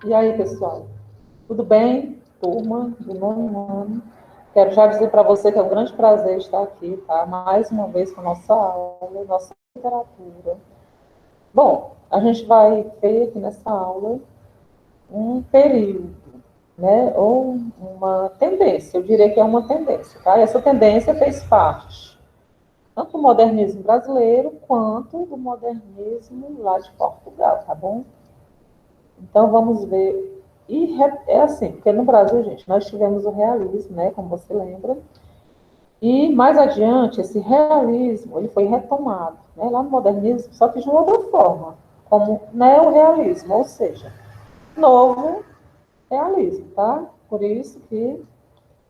E aí, pessoal? Tudo bem? Turma do nono ano. Quero já dizer para você que é um grande prazer estar aqui, tá? Mais uma vez com a nossa aula, nossa literatura. Bom, a gente vai ter aqui nessa aula um período, né? Ou uma tendência, eu diria que é uma tendência, tá? E essa tendência fez parte tanto do modernismo brasileiro quanto do modernismo lá de Portugal, tá bom? Então, vamos ver. E é assim, porque no Brasil, gente, nós tivemos o realismo, né, como você lembra, e mais adiante, esse realismo, ele foi retomado, né, lá no modernismo, só que de uma outra forma, como neorrealismo, ou seja, novo realismo, tá? Por isso que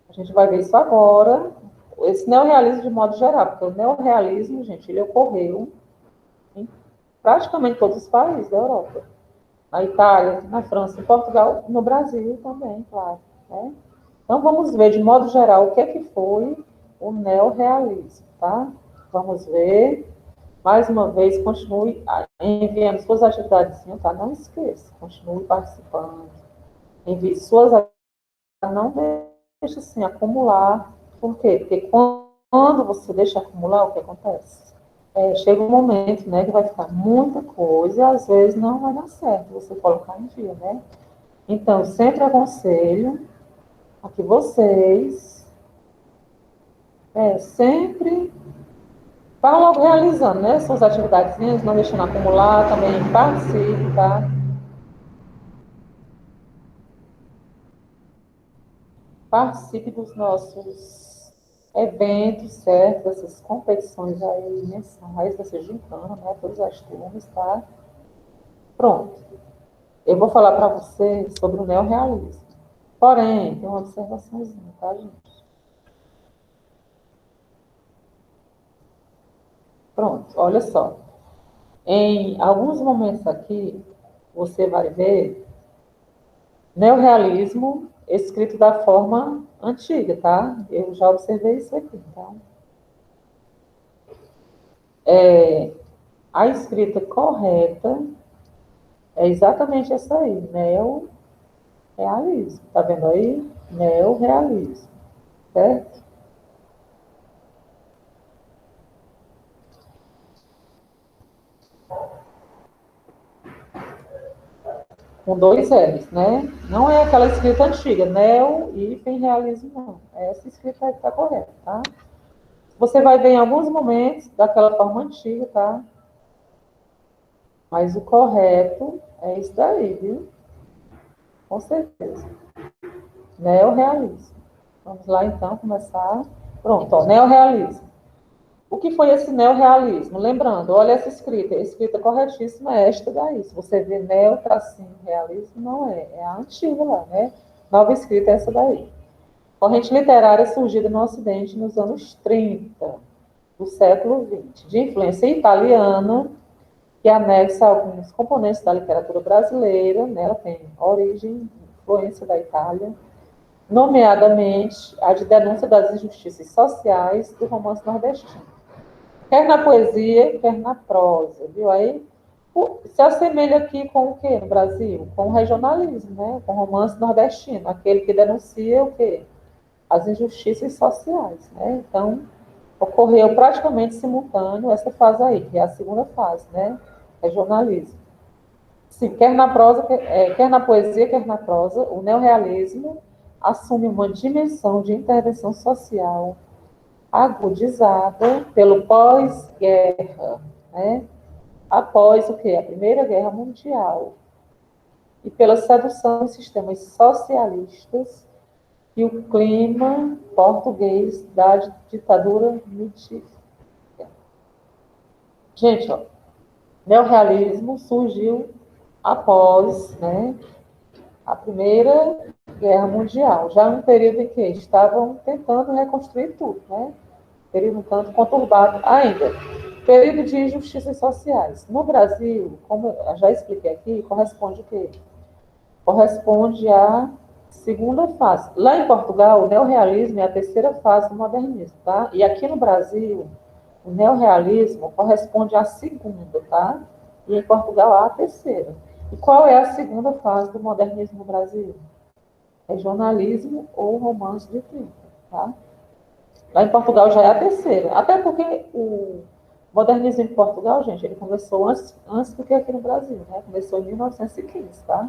a gente vai ver isso agora, esse neorrealismo de modo geral, porque o neorrealismo, gente, ele ocorreu em praticamente todos os países da Europa. Na Itália, na França, em Portugal, no Brasil também, claro. Né? Então, vamos ver, de modo geral, o que é que foi o neorrealismo, tá? Vamos ver. Mais uma vez, continue enviando suas atividades, tá? Não esqueça, continue participando. Envie suas atividades, não deixe assim acumular. Por quê? Porque quando você deixa acumular, o que acontece? Chega um momento, né, que vai ficar muita coisa e às vezes não vai dar certo você colocar em dia, né? Então, eu sempre aconselho a que vocês sempre vão logo realizando, né, suas atividades, não deixando acumular, também participe, tá? Participe dos nossos eventos, certo? Dessas competições aí mensais, dessa gincana, né? Todas as turmas, tá? Pronto. Eu vou falar para você sobre o neorrealismo. Porém, tem uma observaçãozinha, tá, gente? Pronto, olha só. Em alguns momentos aqui, você vai ver neorrealismo escrito da forma antiga, tá? Eu já observei isso aqui, tá? A escrita correta é exatamente essa aí, neorrealismo. Tá vendo aí? Neorrealismo, certo? Com dois L's, né? Não é aquela escrita antiga, neo e realismo, não. Essa escrita aí está correta, tá? Você vai ver em alguns momentos daquela forma antiga, tá? Mas o correto é isso daí, viu? Com certeza. Neorrealismo. Vamos lá, então, começar. Pronto, ó, neorrealismo. O que foi esse neorrealismo? Lembrando, olha essa escrita. A escrita corretíssima é esta daí. Se você vê neo, tracinho, realismo, não é. É a antiga lá, né? Nova escrita é essa daí. Corrente literária surgida no Ocidente nos anos 30 do século XX, de influência italiana, que anexa alguns componentes da literatura brasileira, né? Ela tem origem, influência da Itália, nomeadamente a de denúncia das injustiças sociais do romance nordestino. Quer na poesia, quer na prosa, viu? Aí se assemelha aqui com o quê no Brasil? Com o regionalismo, né? Com o romance nordestino, aquele que denuncia o quê? As injustiças sociais, né? Então, ocorreu praticamente simultâneo essa fase aí, que é a segunda fase, né? Regionalismo. Sim, quer na prosa, quer na poesia, quer na prosa, o neorrealismo assume uma dimensão de intervenção social agudizada pelo pós-guerra, né? Após o quê? A Primeira Guerra Mundial, e pela sedução dos sistemas socialistas e o clima português da ditadura militar. Gente, ó, neorrealismo surgiu após, né, a Primeira Guerra Mundial, já num período em que estavam tentando reconstruir tudo, né? Período um tanto conturbado ainda. Período de injustiças sociais. No Brasil, como eu já expliquei aqui, corresponde o quê? Corresponde à segunda fase. Lá em Portugal, o neorrealismo é a terceira fase do modernismo, tá? E aqui no Brasil, o neorrealismo corresponde à segunda, tá? E em Portugal, à terceira. E qual é a segunda fase do modernismo no Brasil? Regionalismo ou romance de 30, tá? Lá em Portugal já é a terceira. Até porque o modernismo em Portugal, gente, ele começou antes do que aqui no Brasil, né? Começou em 1915, tá?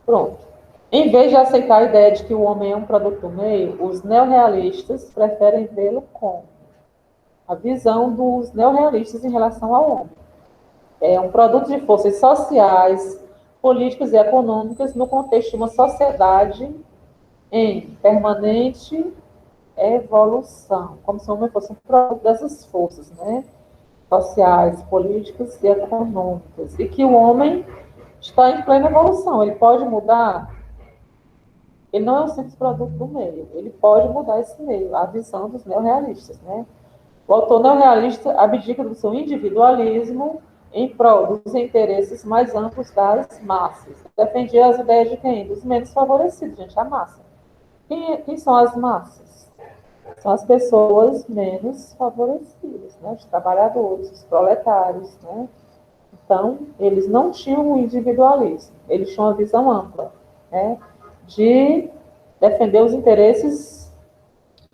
Pronto. Em vez de aceitar a ideia de que o homem é um produto do meio, os neorrealistas preferem vê-lo como a visão dos neorrealistas em relação ao homem. É um produto de forças sociais, políticas e econômicas no contexto de uma sociedade em permanente evolução, como se o homem fosse um produto dessas forças, né? Sociais, políticas e econômicas, e que o homem está em plena evolução, ele pode mudar, ele não é um simples produto do meio, ele pode mudar esse meio, a visão dos neorrealistas, né? O autor neorrealista abdica do seu individualismo em prol dos interesses mais amplos das massas. Defendia as ideias de quem? Dos menos favorecidos, gente, a massa. Quem são as massas? São as pessoas menos favorecidas, né? Os trabalhadores, os proletários, né? Então, eles não tinham o individualismo, eles tinham uma visão ampla, né? De defender os interesses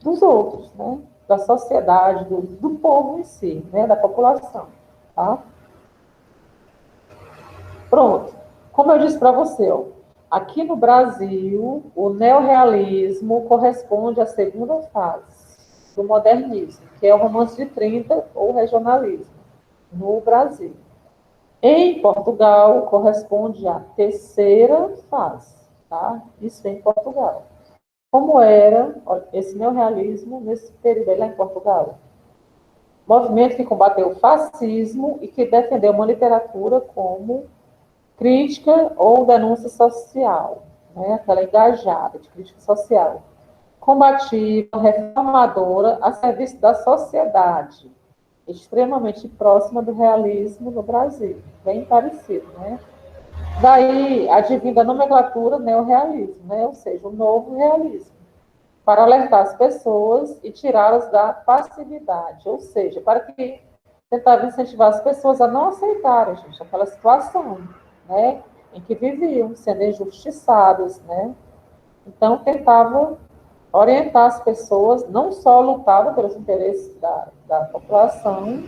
dos outros, né? Da sociedade, do povo em si, né? Da população, tá? Pronto. Como eu disse para você, ó, aqui no Brasil, o neorrealismo corresponde à segunda fase do modernismo, que é o romance de 30 ou regionalismo, no Brasil. Em Portugal, corresponde à terceira fase, tá? Isso em Portugal. Como era esse neorrealismo nesse período lá em Portugal? Movimento que combateu o fascismo e que defendeu uma literatura como crítica ou denúncia social, né? Aquela engajada de crítica social. Combativa, reformadora, a serviço da sociedade, extremamente próxima do realismo no Brasil, bem parecido, né? Daí advém da nomenclatura neorrealismo, né? Ou seja, o novo realismo, para alertar as pessoas e tirá-las da passividade, ou seja, para que tentava incentivar as pessoas a não aceitarem, gente, aquela situação, né, em que viviam, sendo injustiçadas, né? Então, tentava orientar as pessoas, não só lutava pelos interesses da população,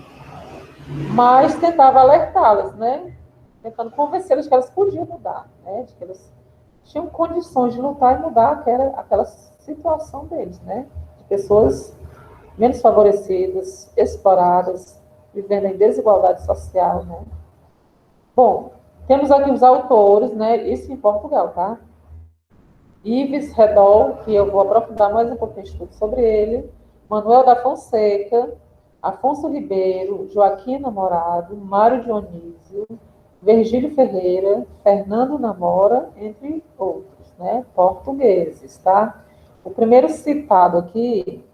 mas tentava alertá-las, né? Tentando convencê-las que elas podiam mudar, né? De que elas tinham condições de lutar e mudar aquela situação deles, né? De pessoas menos favorecidas, exploradas, vivendo em desigualdade social, né? Bom, temos aqui os autores, né? Isso em Portugal, tá? Yves Redol, que eu vou aprofundar mais um pouquinho de estudo sobre ele, Manuel da Fonseca, Afonso Ribeiro, Joaquim Namorado, Mário Dionísio, Virgílio Ferreira, Fernando Namora, entre outros, né? Portugueses, tá? O primeiro citado aqui,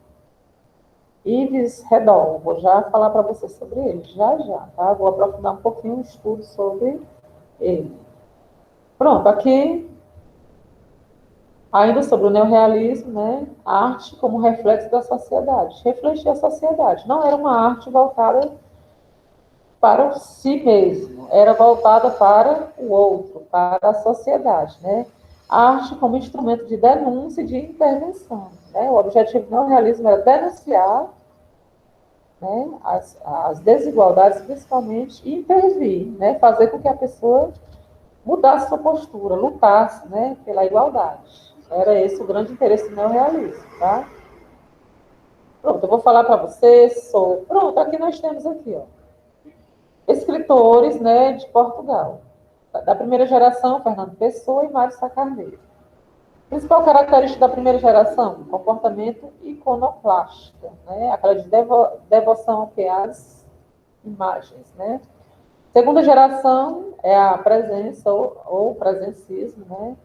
Yves Redol, vou já falar para você sobre ele, já, tá? Vou aprofundar um pouquinho o estudo sobre ele. Pronto, aqui ainda sobre o neorrealismo, né? A arte como reflexo da sociedade. Refletir a sociedade. Não era uma arte voltada para si mesmo, era voltada para o outro, para a sociedade, né? A arte como instrumento de denúncia e de intervenção, né? O objetivo do neorrealismo era denunciar, né, as desigualdades, principalmente, e intervir, né? Fazer com que a pessoa mudasse sua postura, lutasse, né, pela igualdade. Era esse o grande interesse do neorrealismo, tá? Pronto, eu vou falar para vocês sobre... Pronto, aqui nós temos aqui, ó, escritores, né, de Portugal. Da primeira geração, Fernando Pessoa e Mário Sá Carneiro. Principal característica da primeira geração, comportamento iconoclástico, né? Aquela de devoção às imagens, né? Segunda geração é a presença ou presencismo, né?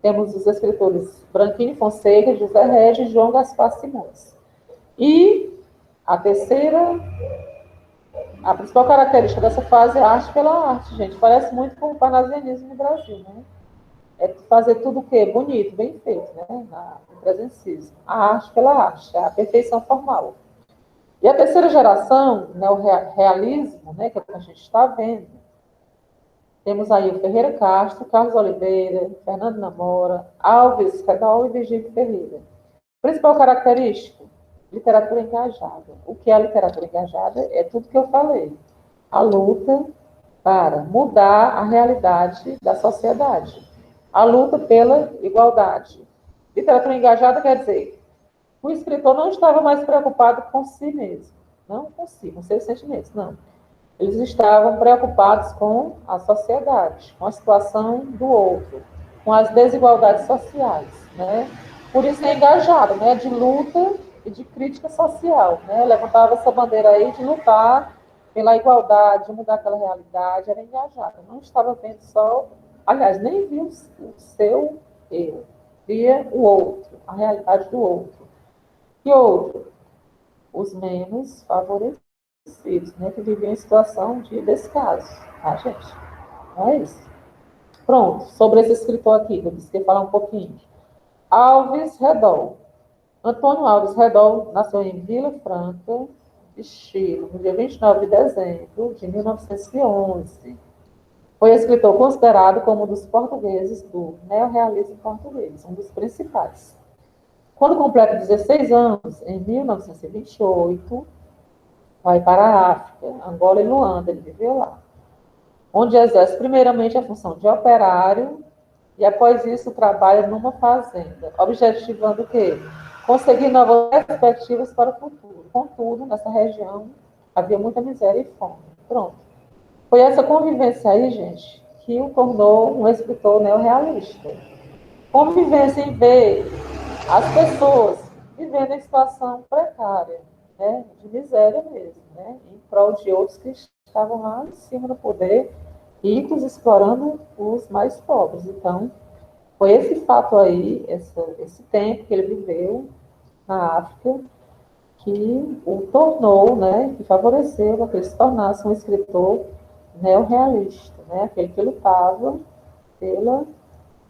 Temos os escritores Branquinho Fonseca, José Regis e João Gaspar Simões. E a terceira, a principal característica dessa fase é a arte pela arte, gente. Parece muito com o parnasianismo no Brasil, né? É fazer tudo o quê? Bonito, bem feito, né? No presencismo. A arte pela arte, a perfeição formal. E a terceira geração, né, o realismo, né, que a gente está vendo, Temos aí o Ferreira Castro, Carlos Oliveira, Fernando Namora, Alves Redol e Virgílio Ferreira. Principal característico, literatura engajada. O que é a literatura engajada? É tudo que eu falei. A luta para mudar a realidade da sociedade. A luta pela igualdade. Literatura engajada quer dizer, o escritor não estava mais preocupado com si mesmo, não com si, com seus sentimentos, não. Eles estavam preocupados com a sociedade, com a situação do outro, com as desigualdades sociais, né? Por isso é engajado, né? De luta e de crítica social, né? Levantava essa bandeira aí de lutar pela igualdade, de mudar aquela realidade, era engajado. Não estava vendo só, aliás, nem via o seu eu, via o outro, a realidade do outro. E outro, os menos favorecidos, né, que viviam em situação de descaso, tá, gente? Não é isso. Pronto, sobre esse escritor aqui, eu disse que ia falar um pouquinho. Alves Redol. Antônio Alves Redol nasceu em Vila Franca, de Chile, no dia 29 de dezembro de 1911. Foi escritor considerado como um dos portugueses do neorrealismo português, um dos principais. Quando completa 16 anos, em 1928, vai para a África, Angola e Luanda, ele viveu lá, onde exerce primeiramente a função de operário e após isso trabalha numa fazenda, objetivando o quê? Conseguir novas perspectivas para o futuro. Contudo, nessa região havia muita miséria e fome. Pronto. Foi essa convivência aí, gente, que o tornou um escritor neorrealista. Convivência em ver as pessoas vivendo em situação precária, né, de miséria mesmo, né, em prol de outros que estavam lá em cima do poder, ricos explorando os mais pobres. Então, foi esse fato aí, esse tempo que ele viveu na África, que o tornou, né, que favoreceu para que ele se tornasse um escritor neorrealista, né, aquele que lutava pela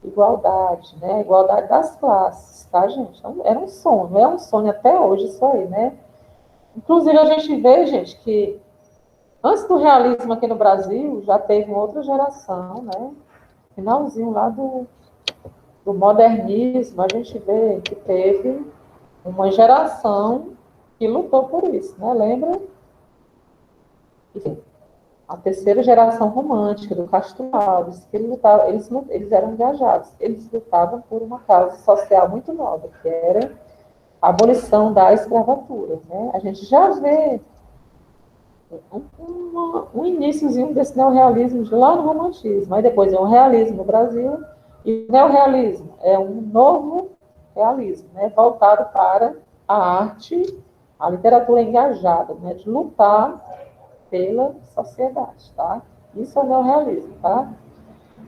igualdade, né? Igualdade das classes, tá, gente? Então, era um sonho, é um sonho até hoje isso aí, né? Inclusive, a gente vê, gente, que antes do realismo aqui no Brasil, já teve uma outra geração, né? Finalzinho lá do modernismo, a gente vê que teve uma geração que lutou por isso, né? Lembra? A terceira geração romântica do Castro Alves, que eles eram engajados, eles lutavam por uma causa social muito nova, que era a abolição da escravatura. Né? A gente já vê um iníciozinho desse neorrealismo de lá no romantismo, aí depois é um realismo no Brasil, e o neorrealismo é um novo realismo, né? Voltado para a arte, a literatura engajada, né? De lutar pela sociedade, tá? Isso é o neorrealismo, tá?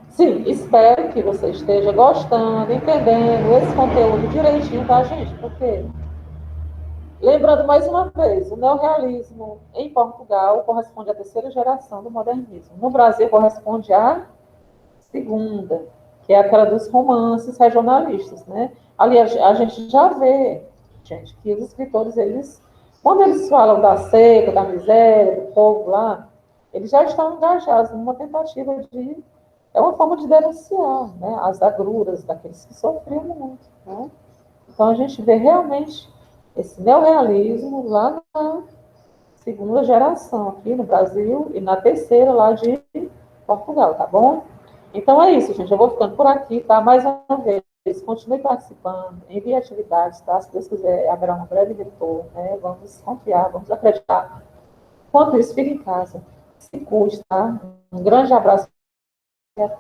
Sim, espero que você esteja gostando, entendendo esse conteúdo direitinho, tá, gente? Porque, lembrando mais uma vez, o neorrealismo em Portugal corresponde à terceira geração do modernismo. No Brasil corresponde à segunda, que é aquela dos romances regionalistas, né? Ali a gente já vê, gente, que os escritores, quando eles falam da seca, da miséria, do povo lá, eles já estão engajados numa tentativa de, é uma forma de denunciar, né, as agruras daqueles que sofriam muito, né? Então a gente vê realmente esse neorrealismo lá na segunda geração aqui no Brasil e na terceira lá de Portugal, tá bom? Então é isso, gente. Eu vou ficando por aqui, tá? Mais uma vez, continue participando, envie atividades, tá? Se Deus quiser, haverá um breve retorno, né? Vamos confiar, vamos acreditar. Enquanto isso, fique em casa. Se cuide, tá? Um grande abraço e até.